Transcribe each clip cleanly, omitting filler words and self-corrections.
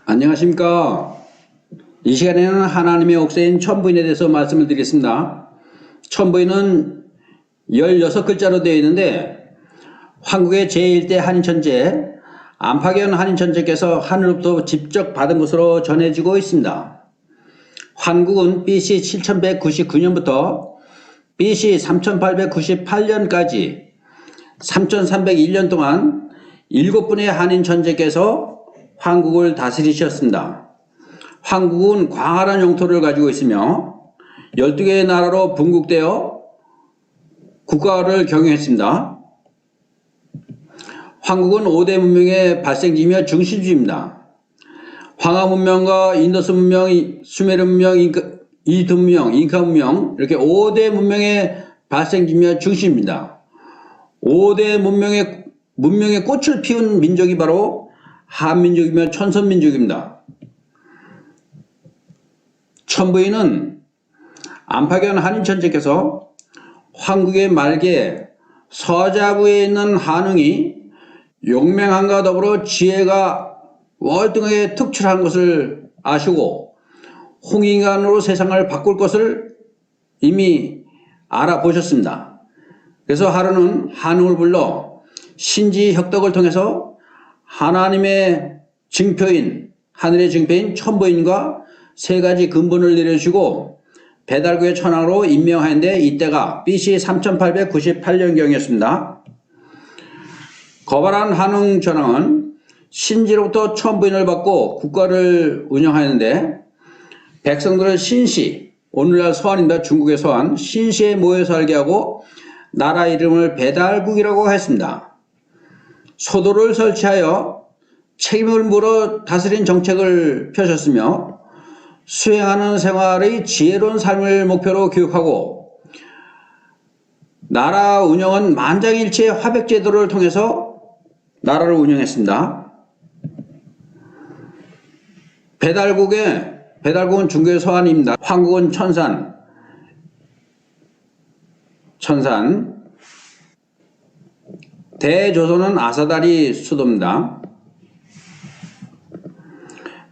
안녕하십니까. 이 시간에는 하나님의 옥새인 천부인에 대해서 말씀을 드리겠습니다. 천부인은 16글자로 되어 있는데 한국의 제1대 한인천재 안파견 한인천재께서 하늘로부터 직접 받은 것으로 전해지고 있습니다. 한국은 BC 7199년부터 BC 3898년까지 3301년 동안 7분의 한인천재께서 한국을 다스리셨습니다. 한국은 광활한 영토를 가지고 있으며 12개의 나라로 분국되어 국가를 경영했습니다. 한국은 5대 문명의 발생지이며 중심지입니다. 황하 문명과 인더스 문명, 수메르 문명, 이집트 문명, 잉카 문명 이렇게 5대 문명의 발생지이며 중심입니다. 5대 문명의 꽃을 피운 민족이 바로 한민족이며 천선민족입니다. 천부인은 안파견 한인천재께서 한국의 말기에 서자부에 있는 한웅이 용맹함과 더불어 지혜가 월등하게 특출한 것을 아시고 홍인간으로 세상을 바꿀 것을 이미 알아보셨습니다. 그래서 하루는 한웅을 불러 신지혁덕을 통해서 하나님의 증표인, 하늘의 증표인 천부인과 세 가지 근본을 내려주고 배달구의 천왕으로 임명하는데 이때가 BC 3898년경이었습니다. 거발한 한웅 전왕은 신지로부터 천부인을 받고 국가를 운영하는데 백성들을 신시, 오늘날 서안입니다. 중국의 서안, 신시에 모여 살게 하고 나라 이름을 배달국이라고 했습니다. 소도를 설치하여 책임을 물어 다스린 정책을 펴셨으며 수행하는 생활의 지혜로운 삶을 목표로 교육하고 나라 운영은 만장일치의 화백제도를 통해서 나라를 운영했습니다. 배달국은 중국의 서안입니다. 한국은 천산, 대조선은 아사다리 수도입니다.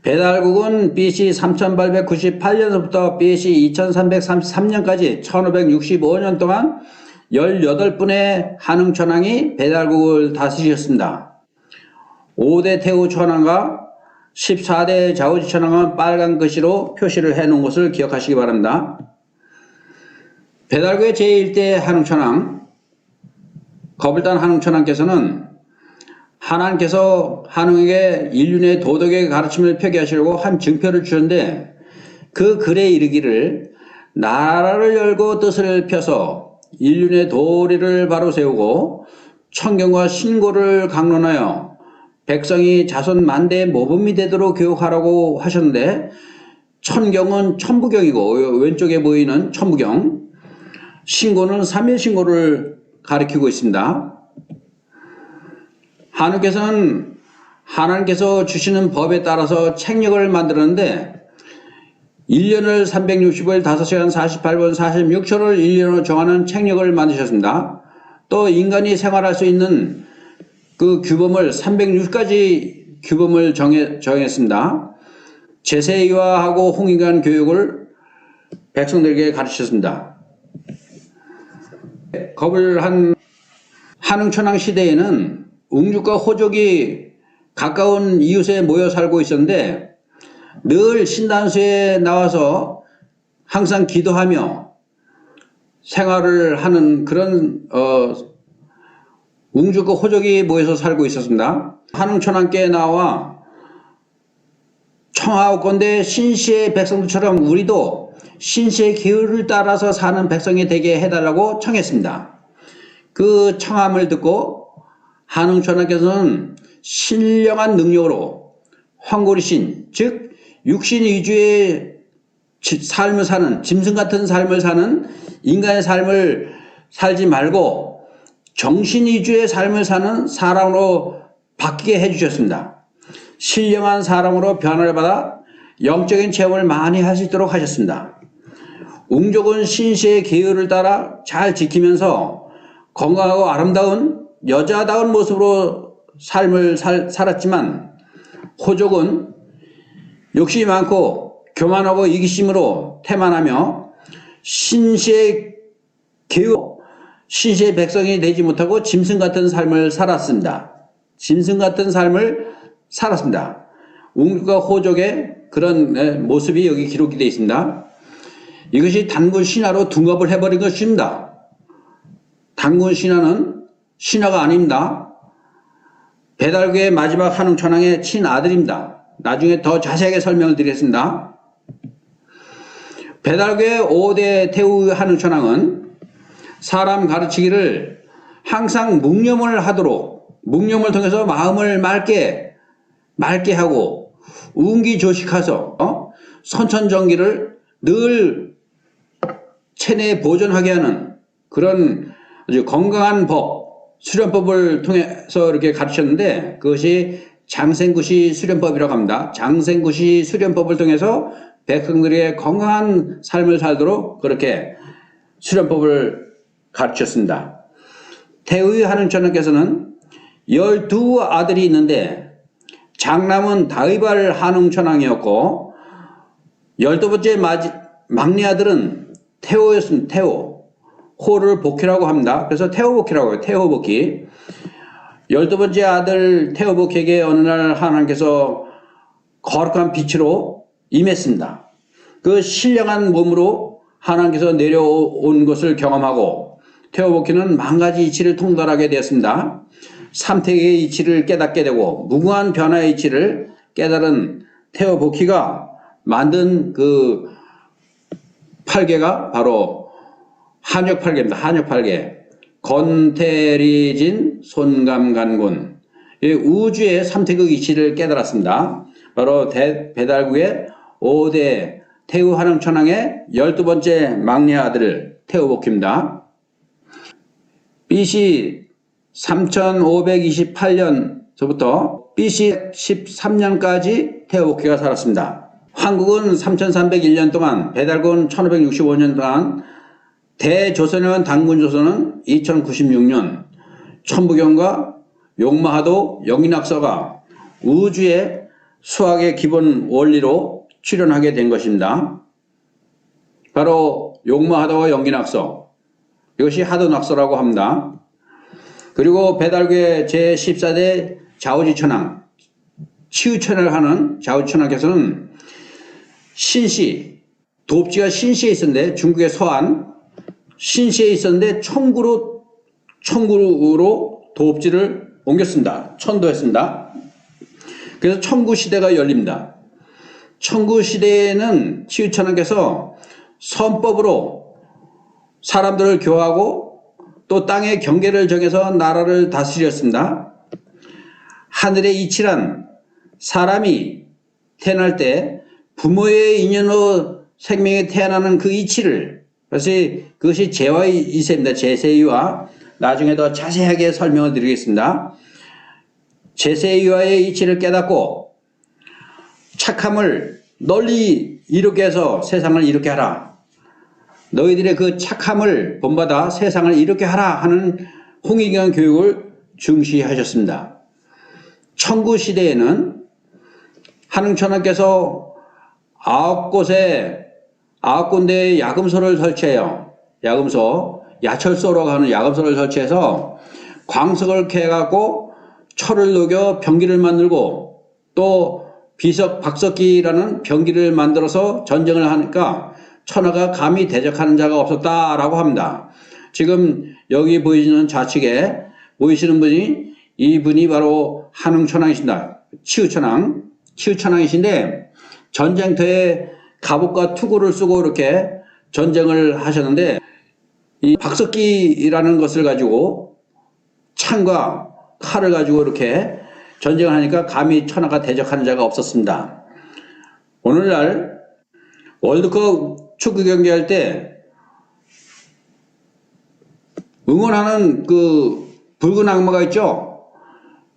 배달국은 BC 3898년부터 BC 2333년까지 1565년 동안 18분의 한웅 천왕이 배달국을 다스리셨습니다. 5대 태우 천왕과 14대 자우지 천왕은 빨간 글씨로 표시를 해놓은 것을 기억하시기 바랍니다. 배달국의 제1대 한웅 천왕 거불단 한웅 천왕께서는 하나님께서 한웅에게 인륜의 도덕의 가르침을 펴게 하시려고 한 증표를 주셨는데 그 글에 이르기를 나라를 열고 뜻을 펴서 인륜의 도리를 바로 세우고 천경과 신고를 강론하여 백성이 자손 만대의 모범이 되도록 교육하라고 하셨는데 천경은 천부경이고 왼쪽에 보이는 천부경, 신고는 삼일신고를 가리키고 있습니다. 한웅께서는 하나님께서 주시는 법에 따라서 책력을 만들었는데 1년을 365일 5시간 48분 46초를 1년으로 정하는 책력을 만드셨습니다. 또 인간이 생활할 수 있는 그 규범을 360가지 규범을 정했습니다. 제세이화하고 홍인간 교육을 백성들에게 가르치셨습니다. 거불한 한웅 천왕 시대에는 웅죽과 호족이 가까운 이웃에 모여 살고 있었는데 늘 신단소에 나와서 항상 기도하며 생활을 하는 그런 웅죽과 호족이 모여서 살고 있었습니다. 한웅 천왕께 나와 청하옵건대 신시의 백성들처럼 우리도 신시의 기율을 따라서 사는 백성이 되게 해달라고 청했습니다. 그 청함을 듣고 한웅 천왕께서는 신령한 능력으로 황고리신, 즉 육신 위주의 삶을 사는, 짐승 같은 삶을 사는 인간의 삶을 살지 말고 정신 위주의 삶을 사는 사람으로 바뀌게 해주셨습니다. 신령한 사람으로 변화를 받아 영적인 체험을 많이 할 수 있도록 하셨습니다. 웅족은 신시의 계율을 따라 잘 지키면서 건강하고 아름다운 여자다운 모습으로 삶을 살았지만 호족은 욕심이 많고 교만하고 이기심으로 태만하며 신시의 백성이 되지 못하고 짐승 같은 삶을 살았습니다. 짐승 같은 삶을 살았습니다. 웅과 호족의 그런 모습이 여기 기록이 되어 있습니다. 이것이 단군 신하로 둔갑을 해버린 것입니다. 단군 신하는 신하가 아닙니다. 배달구의 마지막 한웅천왕의 친아들입니다. 나중에 더 자세하게 설명을 드리겠습니다. 배달구의 5대 태후 한웅천왕은 사람 가르치기를 항상 묵념을 하도록, 묵념을 통해서 마음을 맑게 하고 운기조식해서 선천정기를 늘 체내에 보존하게 하는 그런 아주 건강한 법, 수련법을 통해서 이렇게 가르쳤는데 그것이 장생구시 수련법이라고 합니다. 장생구시 수련법을 통해서 백성들의 건강한 삶을 살도록 그렇게 수련법을 가르쳤습니다. 태의 한웅천왕께서는 12아들이 있는데 장남은 다의발 한웅천왕이었고 12번째 막내 아들은 태호였습니다. 태호. 호를 복희라고 합니다. 그래서 태호복희라고 해요. 태호복희. 12번째 아들 태호복희에게 어느 날 하나님께서 거룩한 빛으로 임했습니다. 그 신령한 몸으로 하나님께서 내려온 것을 경험하고 태호복희는 만 가지 이치를 통달하게 되었습니다. 삼태계의 이치를 깨닫게 되고 무궁한 변화의 이치를 깨달은 태호복희가 만든 그 팔계가 바로 한역팔계입니다. 한역팔계. 건태리진 손감간군. 우주의 삼태극 이치를 깨달았습니다. 바로 배달국의 5대 태후 한웅천왕의 12번째 막내 아들 태후복희입니다. BC 3528년서부터 BC 13년까지 태후복희가 살았습니다. 한국은 3301년 동안, 배달국은 1565년 동안, 대조선의 단군조선은 2096년, 천부경과 용마하도 영인학서가 우주의 수학의 기본 원리로 출현하게 된 것입니다. 바로 용마하도와 영인학서, 이것이 하도낙서라고 합니다. 그리고 배달국의 제14대 좌우지천왕, 치우천을 하는 좌우지천왕께서는 신시, 도읍지가 신시에 있었는데 중국의 서안, 신시에 있었는데 청구로 도읍지를 옮겼습니다. 천도했습니다. 그래서 청구시대가 열립니다. 청구시대에는 치우천왕께서 선법으로 사람들을 교화하고 또 땅의 경계를 정해서 나라를 다스렸습니다. 하늘의 이치란 사람이 태어날 때 부모의 인연으로 생명이 태어나는 그 이치를, 그것이 제와의 이세입니다. 제세이와 나중에 더 자세하게 설명을 드리겠습니다. 제세이와의 이치를 깨닫고 착함을 널리 이루게 해서 세상을 이렇게 하라. 너희들의 그 착함을 본받아 세상을 이렇게 하라 하는 홍익경 교육을 중시하셨습니다. 청구시대에는 한웅천왕께서 9군데의 야금소를 설치해요. 야철소라고 하는 야금소를 설치해서 광석을 캐갖고 철을 녹여 병기를 만들고 또 박석기라는 병기를 만들어서 전쟁을 하니까 천하가 감히 대적하는 자가 없었다라고 합니다. 지금 여기 보이시는 좌측에 보이시는 분이 이분이 바로 한웅천왕이십니다. 치우천왕이신데 전쟁터에 갑옷과 투구를 쓰고 이렇게 전쟁을 하셨는데 이 박석기라는 것을 가지고 창과 칼을 가지고 이렇게 전쟁을 하니까 감히 천하가 대적하는 자가 없었습니다. 오늘날 월드컵 축구 경기할 때 응원하는 그 붉은 악마가 있죠.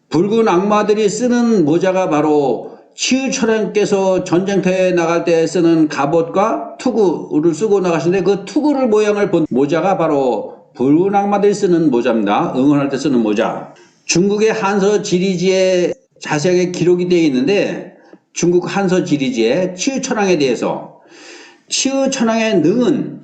붉은 악마들이 쓰는 모자가 바로 치우천왕께서 전쟁터에 나갈 때 쓰는 갑옷과 투구를 쓰고 나가시는데 그 투구를 모양을 본 모자가 바로 붉은 악마들이 쓰는 모자입니다. 응원할 때 쓰는 모자. 중국의 한서 지리지에 자세하게 기록이 되어 있는데 중국 한서 지리지의 치유천왕에 대해서 치유천왕의 능은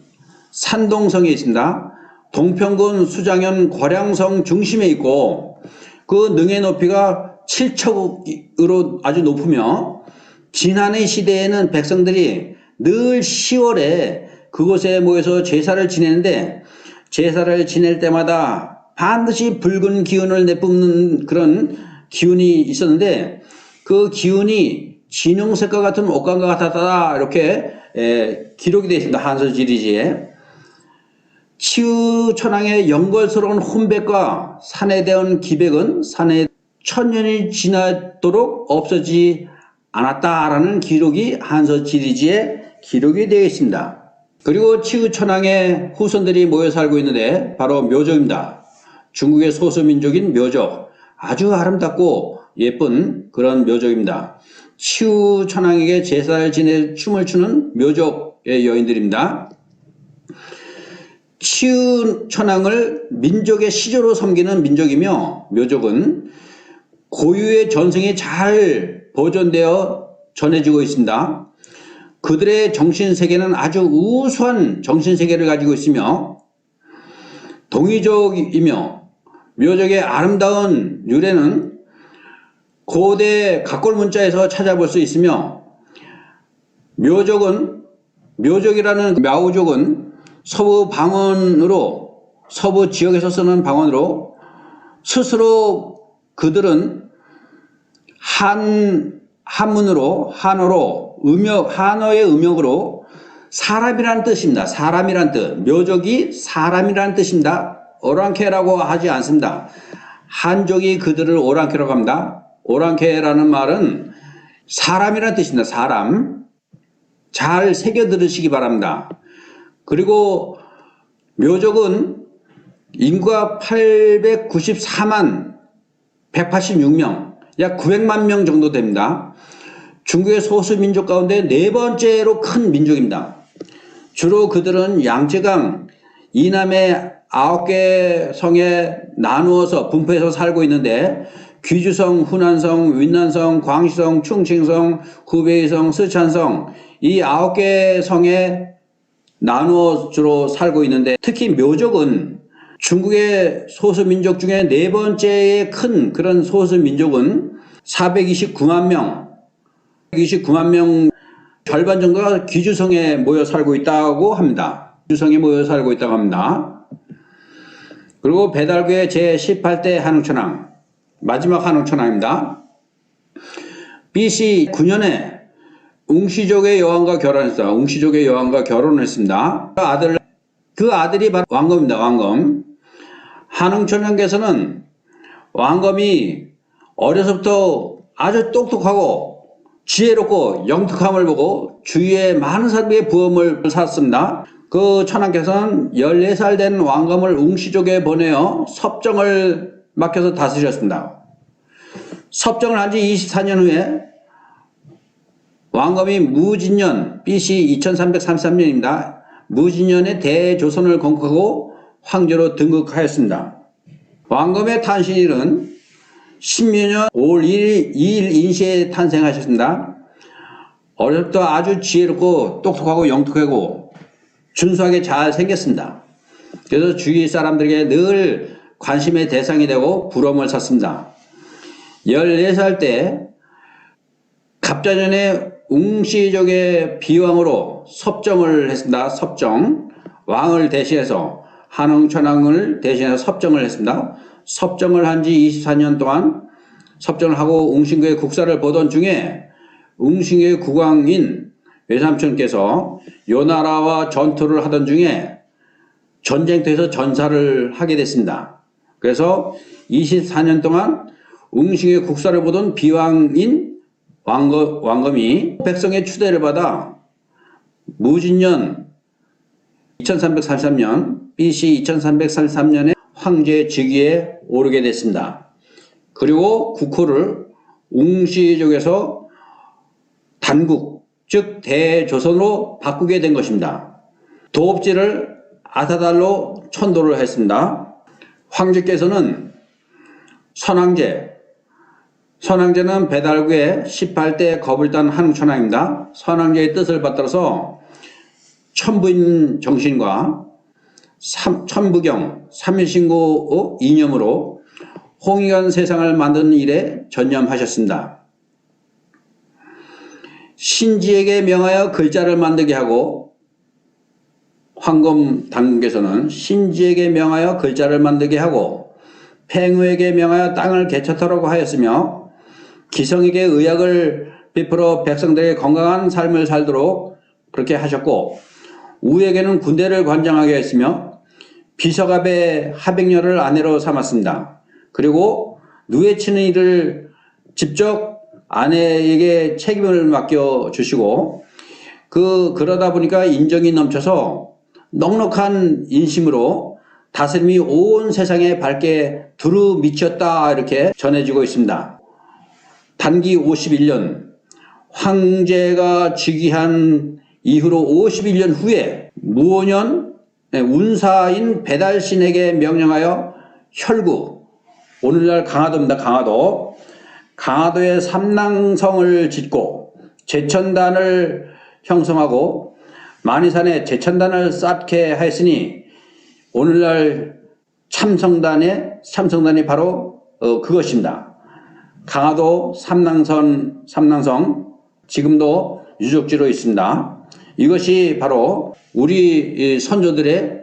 산동성에 있습니다. 동평군 수장현 고량성 중심에 있고 그 능의 높이가 7척으로 아주 높으며 지난해 시대에는 백성들이 늘 10월에 그곳에 모여서 제사를 지내는데 제사를 지낼 때마다 반드시 붉은 기운을 내뿜는 그런 기운이 있었는데 그 기운이 진홍색과 같은 옷감과 같았다 이렇게 기록이 되어 있습니다. 한서지리지에. 치유천왕의 영걸스러운 혼백과 산에 대한 기백은 산에 1000년이 지나도록 없어지지 않았다라는 기록이 한서지리지에 기록이 되어 있습니다. 그리고 치유천왕의 후손들이 모여 살고 있는데 바로 묘족입니다. 중국의 소수민족인 묘족, 아주 아름답고 예쁜 그런 묘족입니다. 치유천왕에게 제사를 지내 춤을 추는 묘족의 여인들입니다. 치유천왕을 민족의 시조로 섬기는 민족이며 묘족은 고유의 전승이 잘 보존되어 전해지고 있습니다. 그들의 정신세계는 아주 우수한 정신세계를 가지고 있으며 동이족이며 묘족의 아름다운 유래는 고대 각골문자에서 찾아볼 수 있으며 묘족이라는 мя우족은 서부 방언으로 서부 지역에서 쓰는 방언으로 스스로 그들은 한문으로 한어로 한어의 음역으로 사람이라는 뜻입니다. 사람이란 뜻. 묘족이 사람이라는 뜻입니다. 오랑캐라고 하지 않습니다. 한족이 그들을 오랑캐라고 합니다. 오랑캐라는 말은 사람이라는 뜻입니다. 사람. 잘 새겨 들으시기 바랍니다. 그리고 묘족은 인구가 894만 186명, 약 900만 명 정도 됩니다. 중국의 소수민족 가운데 네 번째로 큰 민족입니다. 주로 그들은 양쯔강 이남의 9개 성에 나누어서 분포해서 살고 있는데 귀주성, 후난성, 윈난성, 광시성, 충칭성, 후베이성, 스촨성 이 9개 성에 나누어 주로 살고 있는데 특히 묘족은 중국의 소수민족 중에 네 번째의 큰 그런 소수민족은 429만 명, 29만 명 절반 정도가 귀주성에 모여 살고 있다고 합니다. 귀주성에 모여 살고 있다고 합니다. 그리고 배달구의 제18대 한웅천왕, 마지막 한웅천왕입니다. BC 9년에 웅시족의 여왕과 결혼했습니다. 웅시족의 여왕과 결혼을 했습니다. 그 아들이 바로 왕검입니다. 왕검. 한웅천왕께서는 왕검이 어려서부터 아주 똑똑하고 지혜롭고 영특함을 보고 주위에 많은 사람에게 부엄을 샀습니다. 그 천왕께서는 14살 된 왕검을 웅시족에 보내어 섭정을 맡겨서 다스렸습니다. 섭정을 한 지 24년 후에 왕검이 무진년 BC 2333년입니다. 무진년에 대조선을 건국하고 황제로 등극하였습니다. 왕검의 탄신일은 10년 5월 2일 인시에 탄생하셨습니다. 어려서부터 아주 지혜롭고 똑똑하고 영특하고 준수하게 잘 생겼습니다. 그래서 주위 사람들에게 늘 관심의 대상이 되고 부러움을 샀습니다. 14살 때 갑자년에 웅시족의 비왕으로 섭정을 했습니다. 섭정. 왕을 대신해서 한웅천왕을 대신해서 섭정을 했습니다. 섭정을 한 지 24년 동안 섭정을 하고 웅신교의 국사를 보던 중에 웅신교의 국왕인 외삼촌께서 요 나라와 전투를 하던 중에 전쟁터에서 전사를 하게 됐습니다. 그래서 24년 동안 웅신교의 국사를 보던 비왕인 왕검이 백성의 추대를 받아 무진년 2333년 BC 2333년에 황제 즉위에 오르게 됐습니다. 그리고 국호를 웅시족에서 단국, 즉 대조선으로 바꾸게 된 것입니다. 도읍지를 아사달로 천도를 했습니다. 황제께서는 선왕제, 선왕제는 배달구의 18대 겁을 딴 한웅천왕입니다. 선왕제의 뜻을 받들어서 천부인 정신과 천부경, 삼일신고 이념으로 홍익한 세상을 만드는 일에 전념하셨습니다. 신지에게 명하여 글자를 만들게 하고, 황금 당국에서는 신지에게 명하여 글자를 만들게 하고 팽우에게 명하여 땅을 개척하라고 하였으며, 기성에게 의학을 베풀어 백성들의 건강한 삶을 살도록 그렇게 하셨고, 우에게는 군대를 관장하게 했으며 비서갑의 하백녀를 아내로 삼았습니다. 그리고 누에 치는 일을 직접 아내에게 책임을 맡겨주시고, 그러다 보니까 인정이 넘쳐서 넉넉한 인심으로 다스림이 온 세상에 밝게 두루 미쳤다, 이렇게 전해지고 있습니다. 단기 51년, 황제가 즉위한 이후로 51년 후에 무오년 운사인 배달신에게 명령하여 혈구, 오늘날 강화도입니다. 강화도에 삼낭성을 짓고 제천단을 형성하고 만이산에 제천단을 쌓게 하였으니, 오늘날 참성단이 바로 그것입니다. 강화도 삼낭성 지금도 유적지로 있습니다. 이것이 바로 우리 선조들의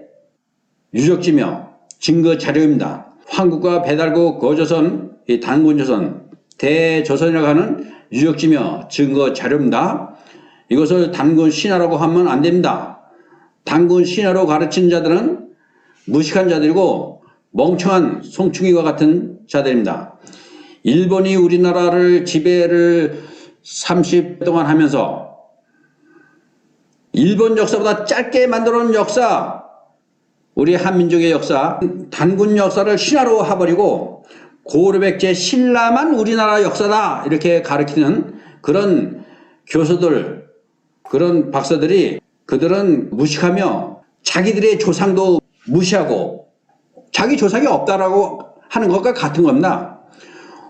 유적지며 증거 자료입니다. 황국과 배달국 거조선, 단군조선, 대조선이라고 하는 유적지며 증거 자료입니다. 이것을 단군 신화라고 하면 안 됩니다. 단군 신화로 가르치는 자들은 무식한 자들이고 멍청한 송충이와 같은 자들입니다. 일본이 우리나라를 지배를 30년 동안 하면서 일본 역사보다 짧게 만들어 놓은 역사, 우리 한민족의 역사, 단군 역사를 신화로 해버리고 고려백제 신라만 우리나라 역사다, 이렇게 가르치는 그런 교수들, 그런 박사들이, 그들은 무식하며 자기들의 조상도 무시하고 자기 조상이 없다라고 하는 것과 같은 겁니다.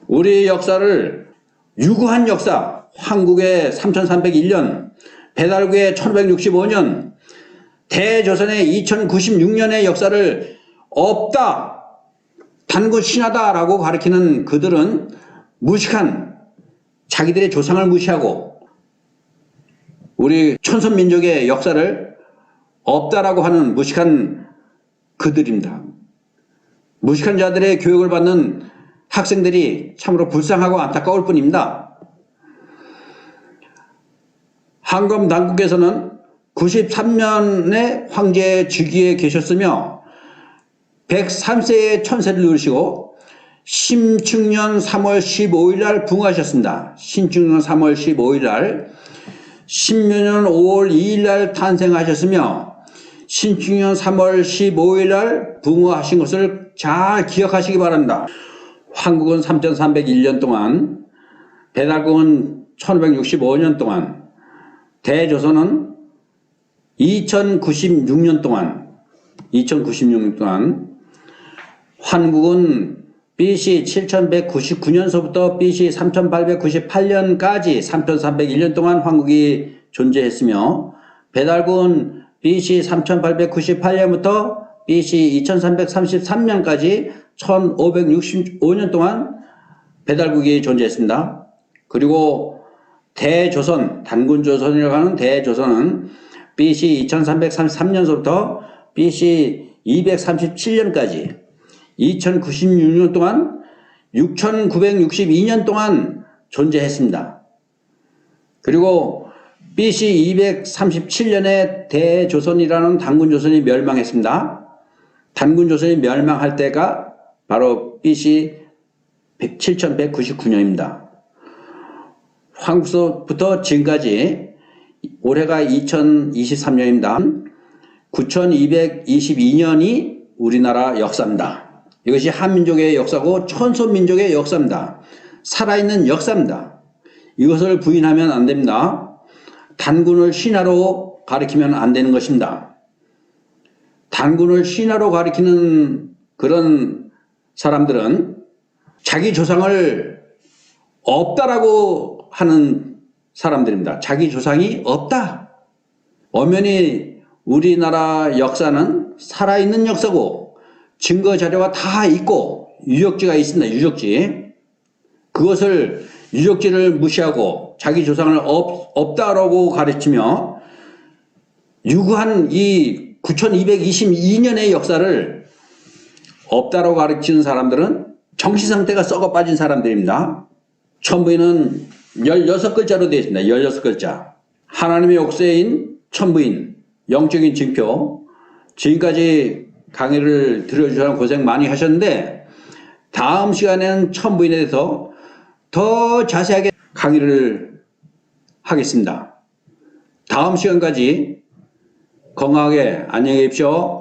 우리 역사를 유구한 역사, 황국의 3301년, 배달구의 1565년, 대조선의 2096년의 역사를 없다, 단군 신화다라고 가리키는 그들은 무식한, 자기들의 조상을 무시하고 우리 천선민족의 역사를 없다라고 하는 무식한 그들입니다. 무식한 자들의 교육을 받는 학생들이 참으로 불쌍하고 안타까울 뿐입니다. 황금 당국에서는 93년에 황제 즉위에 계셨으며 103세의 천세를 누리시고 신축년 3월 15일 날 붕하셨습니다. 신축년 3월 15일 날, 신묘년 5월 2일 날 탄생하셨으며 신축년 3월 15일 날 붕어하신 것을 잘 기억하시기 바랍니다. 황국은 3301년 동안, 배달국은 1565년 동안, 대조선은 2096년 동안, 환국은 BC 7199년서부터 BC 3898년까지 3301년 동안 황국이 존재했으며, 배달국은 BC 3898년부터 BC 2333년까지 1565년 동안 배달국이 존재했습니다. 그리고 대조선, 단군조선이라고 하는 대조선은 BC 2333년서부터 BC 237년까지 2096년 동안 6962년 동안 존재했습니다. 그리고 BC 237년에 대조선이라는 단군조선이 멸망했습니다. 단군조선이 멸망할 때가 바로 BC 7199년입니다. 황국서부터 지금까지 올해가 2023년입니다. 9222년이 우리나라 역사입니다. 이것이 한민족의 역사고 천손민족의 역사입니다. 살아있는 역사입니다. 이것을 부인하면 안 됩니다. 단군을 신화로 가리키면 안 되는 것입니다. 단군을 신화로 가리키는 그런 사람들은 자기 조상을 없다라고 하는 사람들입니다. 자기 조상이 없다. 엄연히 우리나라 역사는 살아있는 역사고 증거 자료가 다 있고 유적지가 있습니다. 유적지. 그것을 유적지를 무시하고 자기 조상을 없다라고 가르치며 유구한 이 9222년의 역사를 없다라고 가르치는 사람들은 정신 상태가 썩어 빠진 사람들입니다. 천부인은 16글자로 되어 있습니다. 16글자. 하나님의 옥새인 천부인, 영적인 징표. 지금까지 강의를 들어주셔서 고생 많이 하셨는데 다음 시간에는 천부인에 대해서 더 자세하게 강의를 하겠습니다. 다음 시간까지 건강하게 안녕히 계십시오.